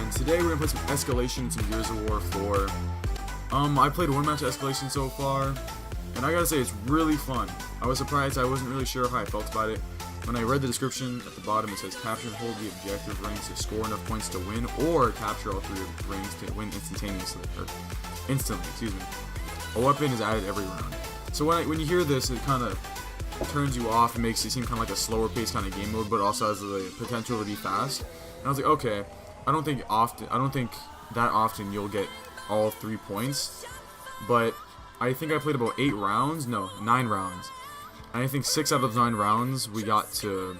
and today we're gonna play some Escalation and some Gears of War 4. I played one match of Escalation so far, and I gotta say it's really fun. I was surprised. I wasn't really sure how I felt about it. When I read the description at the bottom, it says capture and hold the objective rings to score enough points to win, or capture all three rings to win instantaneously, or instantly. Excuse me. A weapon is added every round. So when you hear this, it kind of turns you off and makes it seem kind of like a slower paced kind of game mode, but also has the potential to be fast. And I was like, okay, I don't think that often you'll get all 3 points, but I think I played about 9 rounds. And I think 6 out of 9 rounds we got to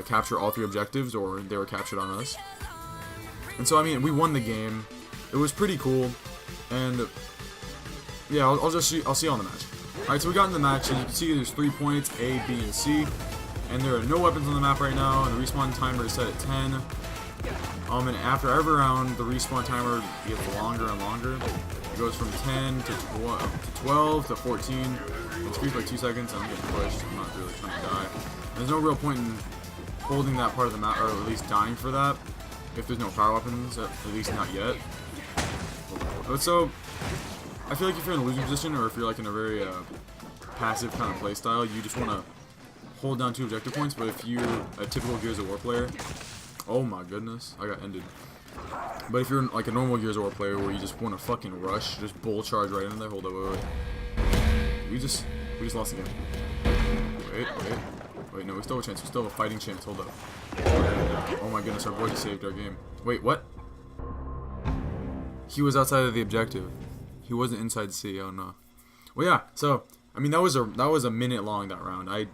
capture all 3 objectives, or they were captured on us. And so I mean, we won the game. It was pretty cool, and yeah, I'll see you on the match. Alright, so we got in the match, and you can see there's 3 points, A, B, and C. And there are no weapons on the map right now, and the respawn timer is set at 10. And after every round, the respawn timer gets longer and longer. It goes from 10 to 12 to 14. It's increased by 2 seconds, and I'm getting pushed. I'm not really trying to die. There's no real point in holding that part of the map, or at least dying for that, if there's no power weapons, at least not yet. But so, I feel like if you're in a losing position, or if you're like in a very passive kind of playstyle, you just want to hold down 2 objective points. But if you're a typical Gears of War player, oh my goodness, I got ended. But if you're like a normal Gears of War player where you just want to fucking rush, just bull charge right in there. Hold up, wait. We just lost again. Wait, no, we still have a chance. We still have a fighting chance. Hold up. Oh my goodness, our boy just saved our game. Wait, what? He was outside of the objective. He wasn't inside C. Oh no. Well, yeah. So I mean, that was a minute long, that round. I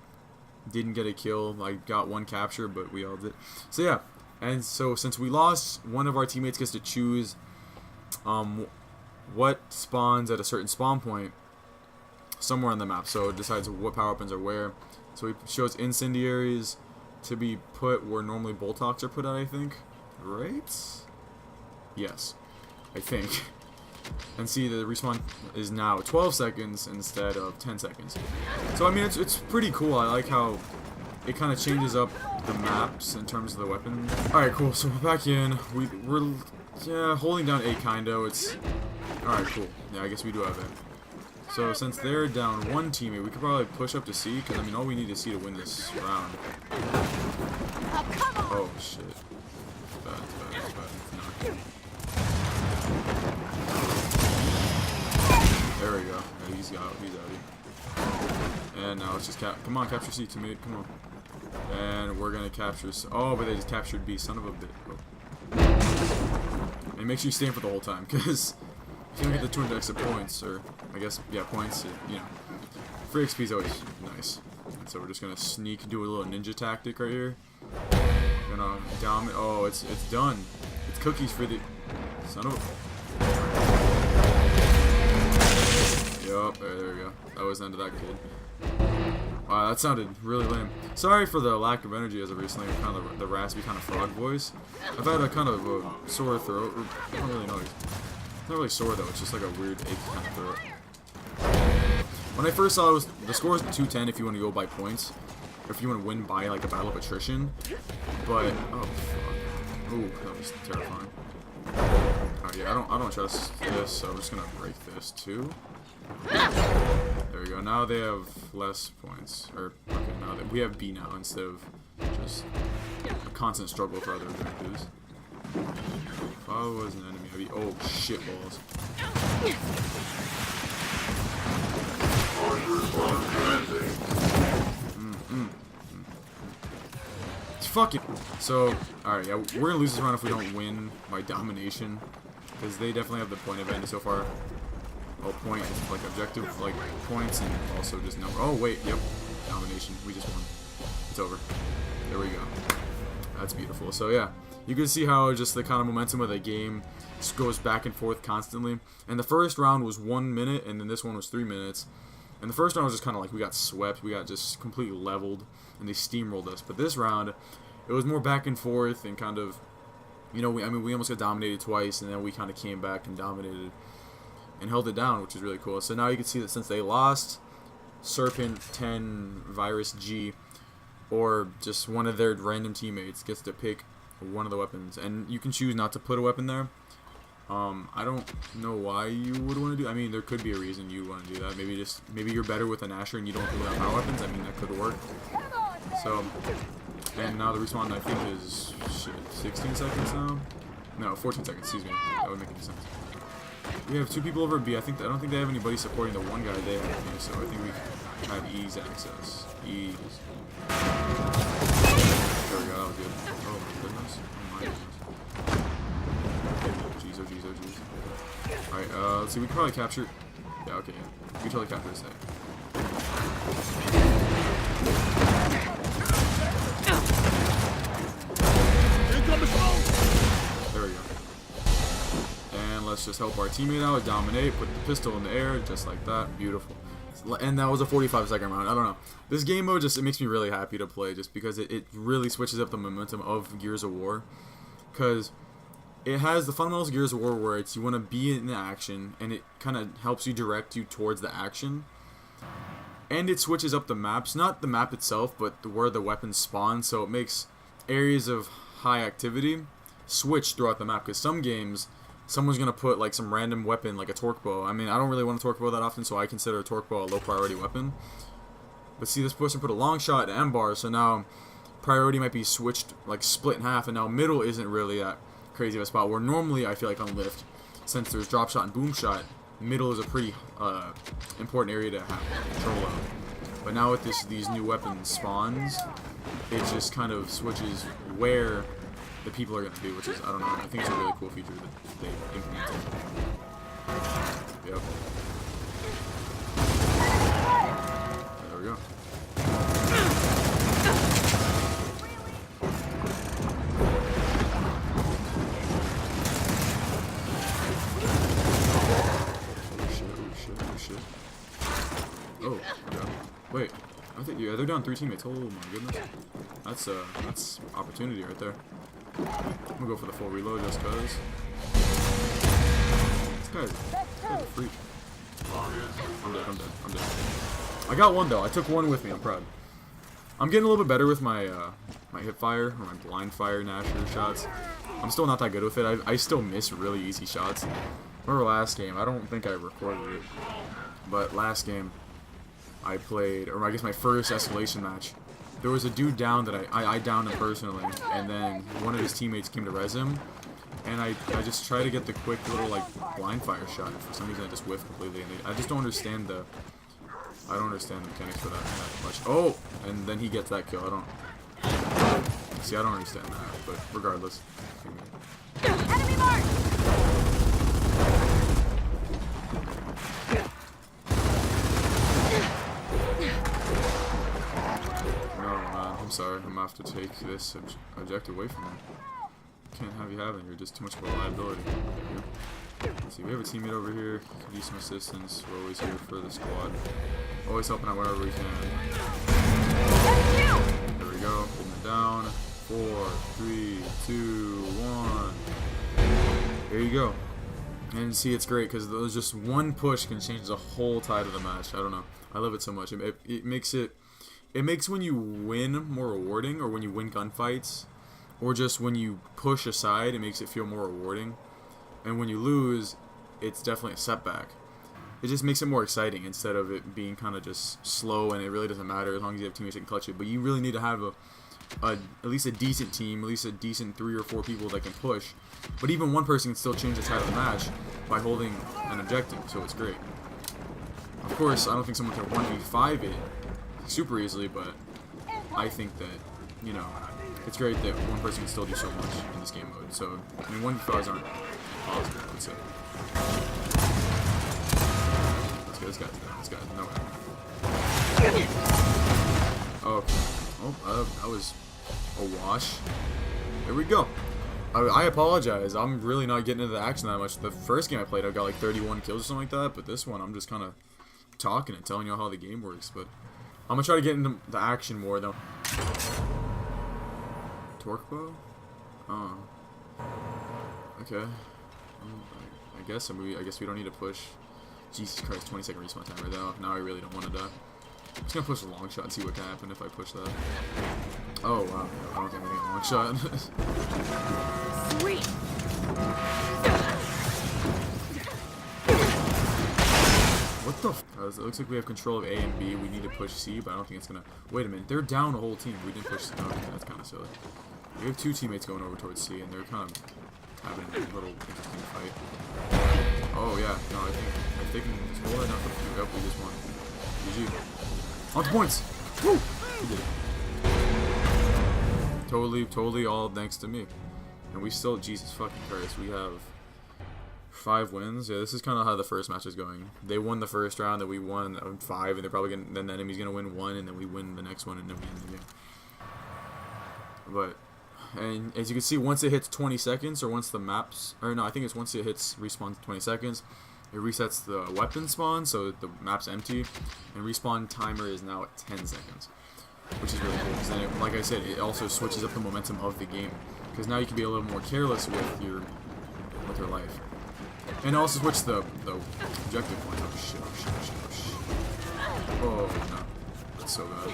didn't get a kill. I got 1 capture, but we all did. So yeah. And so since we lost, one of our teammates gets to choose what spawns at a certain spawn point somewhere on the map. So it decides what power weapons are where. So he shows incendiaries to be put where normally bolt hawks are put at, I think. Right? Yes. I think. And see, the respawn is now 12 seconds instead of 10 seconds. So I mean, it's pretty cool. I like how it kind of changes up the maps in terms of the weapon. Alright, cool. So we're back in. We're holding down A kinda. It's alright, cool. Yeah, I guess we do have it. So since they're down 1 teammate, we could probably push up to C, because I mean, all we need is C to win this round. Oh shit. It's bad. No. There we go. Yeah, he's out. And now let's just come on, capture C, teammate. Come on. And we're gonna capture. Oh, but they just captured B. Son of a bit. Oh. And make sure you stay in for the whole time, because if you don't get the 200 extra points, or I guess yeah, points. Free XP is always nice. And so we're just gonna do a little ninja tactic right here. Gonna dominate. Oh, it's done. It's cookies for the son of a. Yup, there we go. That was the end of that kid. Wow, that sounded really lame. Sorry for the lack of energy as of recently, kind of the raspy kind of frog voice. I've had a kind of a sore throat. I don't really know. It's not really sore though, it's just like a weird achy kind of throat. When I first saw it, the score is 210 if you want to go by points. Or if you want to win by like a battle of attrition. But, oh fuck. Ooh, that was terrifying. Oh yeah, I don't trust this, so I'm just gonna break this too. There we go. Now they have less points. Or okay, now we have B now instead of just a constant struggle for other objectives. If I was an enemy, I'd be shit balls. It's fucking. So alright, yeah, we're gonna lose this round if we don't win by domination, because they definitely have the point advantage so far. Point, like objective, like points, and also just number. Oh wait, yep, domination. We just won. It's over. There we go. That's beautiful. So yeah, you can see how just the kind of momentum of the game just goes back and forth constantly. And the first round was 1 minute, and then this one was 3 minutes. And the first round was just kind of like we got swept, we got just completely leveled, and they steamrolled us. But this round, it was more back and forth and kind of, we almost got dominated twice, and then we kind of came back and dominated and held it down, which is really cool. So now you can see that since they lost, Serpent 10 Virus G, or just one of their random teammates gets to pick one of the weapons, and you can choose not to put a weapon there. I don't know why you would want to do. I mean, there could be a reason you want to do that. Maybe you're better with an Asher and you don't do that power weapons. I mean, that could work. So, and now the respawn I think is 16 seconds now. No, 14 seconds. Excuse me. That would make any sense. We have 2 people over at B. I don't think they have anybody supporting the one guy they have here, so I think we have ease access. Ease. There we go. That was good. Oh my goodness. Oh my goodness. Jeez, oh jeez, oh jeez. Alright, let's see, we can probably capture... Yeah, okay, yeah. We can totally capture this thing. There we go. And let's just help our teammate out, dominate, put the pistol in the air, just like that. Beautiful. And that was a 45-second round. I don't know. This game mode it makes me really happy to play just because it really switches up the momentum of Gears of War. Because it has the fundamentals of Gears of War where you want to be in the action and it kind of helps you direct you towards the action. And it switches up the maps, not the map itself, but where the weapons spawn, so it makes areas of high activity switch throughout the map. Because some games, someone's going to put like some random weapon like a torque bow. I mean, I don't really want a torque bow that often, so I consider a torque bow a low priority weapon. But see, this person put a long shot at M-bar, so now priority might be switched, like split in half, and now middle isn't really that crazy of a spot, where normally I feel like on lift, since there's drop shot and boom shot, middle is a pretty important area to have control of. But now with these new weapons spawns, it just kind of switches where the people are going to be, which is, I don't know, I think it's a really cool feature that they implemented. Yep. There we go. Oh, okay. Wait, I think they're down 3 teammates. Oh my goodness, that's opportunity right there. I'm gonna go for the full reload just cause. This guy's a freak. I'm dead. I got one though. I took one with me. I'm proud. I'm getting a little bit better with my my hip fire or my blind fire Nasher shots. I'm still not that good with it. I still miss really easy shots. Remember last game? I don't think I recorded it, but last game I played, or I guess my first escalation match, there was a dude down that I downed him personally, and then one of his teammates came to res him, and I just tried to get the quick little like blind fire shot, and for some reason I just whiffed completely, and I just don't understand the mechanics for that much. Oh, and then he gets that kill. I don't understand that, but regardless. Enemy mark! I'm sorry, I'm gonna have to take this objective away from you. Can't have you having it, you're just too much of a liability. Let's see, we have a teammate over here, could use some assistance, we're always here for the squad. Always helping out wherever we can. There we go, putting it down. 4, 3, 2, 1. There you go. And see, it's great, because there's just one push can change the whole tide of the match. I don't know. I love it so much. It makes when you win more rewarding, or when you win gunfights, or just when you push aside, it makes it feel more rewarding. And when you lose, it's definitely a setback. It just makes it more exciting instead of it being kind of just slow and it really doesn't matter as long as you have teammates that can clutch it. But you really need to have at least a decent team, at least a decent 3 or 4 people that can push. But even one person can still change the tide of the match by holding an objective, so it's great. Of course, I don't think someone can 1v5 it super easily, but I think that, you know, it's great that one person can still do so much in this game mode. So, I mean, 1v5s aren't possible, I would say. Let's get this guy. No way. Oh, that was a wash. There we go. I apologize. I'm really not getting into the action that much. The first game I played, I got like 31 kills or something like that, but this one, I'm just kind of talking and telling you how the game works, but I'm going to try to get into the action more, though. Torque bow? Oh. Okay. I guess we don't need to push. Jesus Christ, 20-second respawn time right now. Now I really don't want to die. I'm just going to push a long shot and see what can happen if I push that. Oh wow, I don't think I'm getting a long shot. Sweet. What the f? It looks like we have control of A and B. We need to push C, but I don't think it's gonna. Wait a minute, they're down a whole team. We didn't push C. Okay, that's kind of silly. We have two teammates going over towards C, and they're kind of having a little interesting fight. Oh yeah, no, I think if they can score enough of you, yep, we just won. GG. On to points. Woo! We did it. Totally all thanks to me. And we still, Jesus fucking Christ, we have 5 wins. Yeah, this is kind of how the first match is going. They won the first round, then we won 5, and they're probably gonna, then the enemy's gonna win 1, and then we win the next one, and then we end the game. But, and as you can see, once it hits 20 seconds, or once the maps, or no, I think it's once it hits respawn 20 seconds, it resets the weapon spawn, so the map's empty, and respawn timer is now at 10 seconds. Which is really cool, because then, like I said, it also switches up the momentum of the game. Because now you can be a little more careless with your life. And it also switch the objective point. Oh shit, oh shit, oh shit, oh shit. Oh no. That's so bad.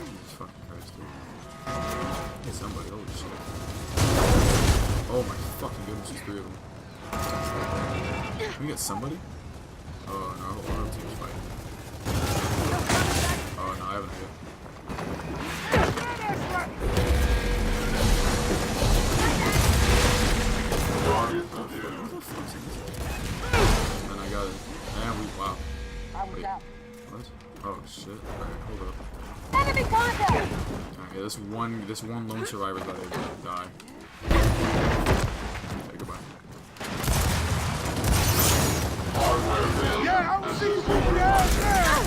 Jesus fucking Christ, dude. Hey, somebody, holy shit. Oh my fucking goodness, there's 3 of them. Can we get somebody? Oh no, our whole team's fighting. Oh no, I haven't hit. And I got it. And we, wow. Wait, what? Oh shit. Alright, hold up. Enemy contact. Alright, yeah, this one lone survivor's about to die. Okay, goodbye. Yeah, I was thinking moving out there.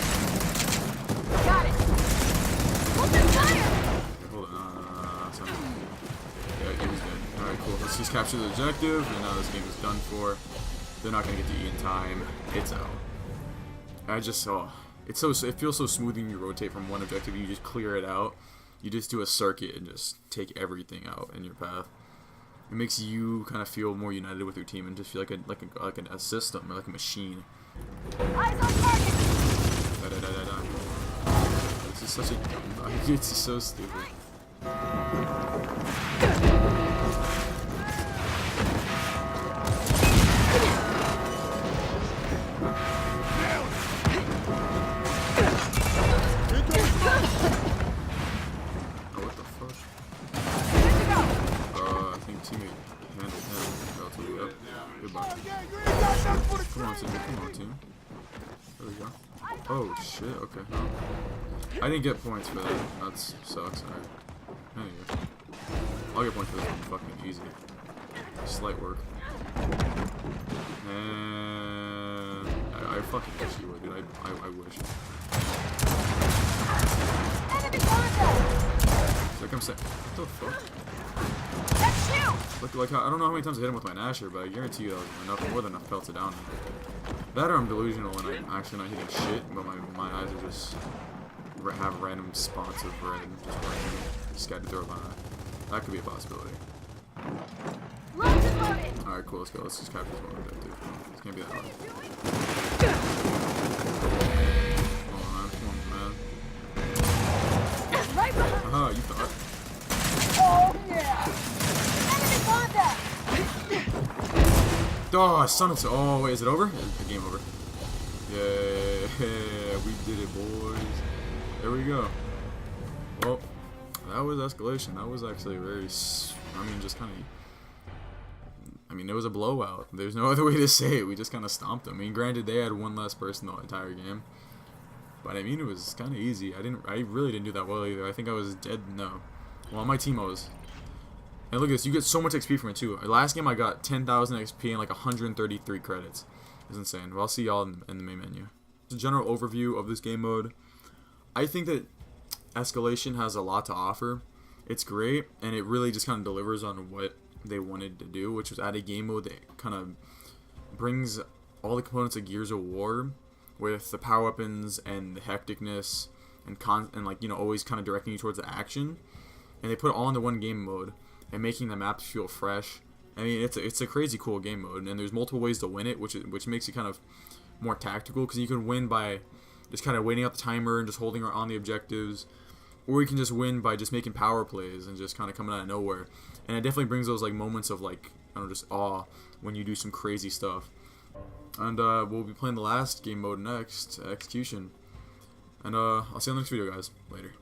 Got it. Open fire. Hold on, sorry. Yeah, he was dead. Alright, cool. Let's just capture the objective, and now this game is done for. They're not gonna get to E in time. It's out. I just saw. It feels so smooth when you rotate from one objective. You just clear it out. You just do a circuit and just take everything out in your path. It makes you kind of feel more united with your team and just feel like a system, or like a machine. Eyes on target. Da. This is such a dumb. It's so stupid. I think teammate handled him relatively up. Goodbye. Come on, team. There we go. Oh, shit. Okay. No. I didn't get points for that. That sucks. Alright. There you go. I'll get points for this one. Fucking easy. Slight work. And I fucking wish you would, dude. I wish. Enemy contact. Like I'm saying, what the fuck? That's you. Like I don't know how many times I hit him with my Nasher, but I guarantee you more than enough pelts it down. That or I'm delusional and I'm actually not hitting shit, but my eyes are just have random spots of red just random scattered throughout my eye. That could be a possibility. Locked and loaded. Alright, cool, let's go. Let's just capture this one objective. This can't be that hard. Come on, man. Right behind. Haha, you thought. Oh yeah. Enemy contact. Oh, son of a... Oh, wait, is it over? Is the game over? Yeah, we did it, boys. There we go. Well, that was Escalation. That was actually very... I mean, just kind of... I mean, it was a blowout. There's no other way to say it. We just kind of stomped them. I mean, granted, they had one less person the entire game. But, I mean, it was kind of easy. I really didn't do that well either. I think I was dead. No. Well, on my team, I was... And look at this, you get so much XP from it too. Last game I got 10,000 XP and like 133 credits. It's insane. Well, I'll see y'all in the main menu. Just a general overview of this game mode. I think that Escalation has a lot to offer. It's great, and it really just kind of delivers on what they wanted to do, which was add a game mode that kind of brings all the components of Gears of War with the power weapons and the hecticness and like, you know, always kind of directing you towards the action. And they put it all into one game mode and making the maps feel fresh. I mean, it's a crazy cool game mode, and there's multiple ways to win it, which makes it kind of more tactical, because you can win by just kind of waiting out the timer and just holding on the objectives. or you can just win by just making power plays and just kind of coming out of nowhere. And it definitely brings those like moments of like, I don't know, just awe when you do some crazy stuff. And we'll be playing the last game mode next, Execution. And I'll see you on the next video, guys. Later.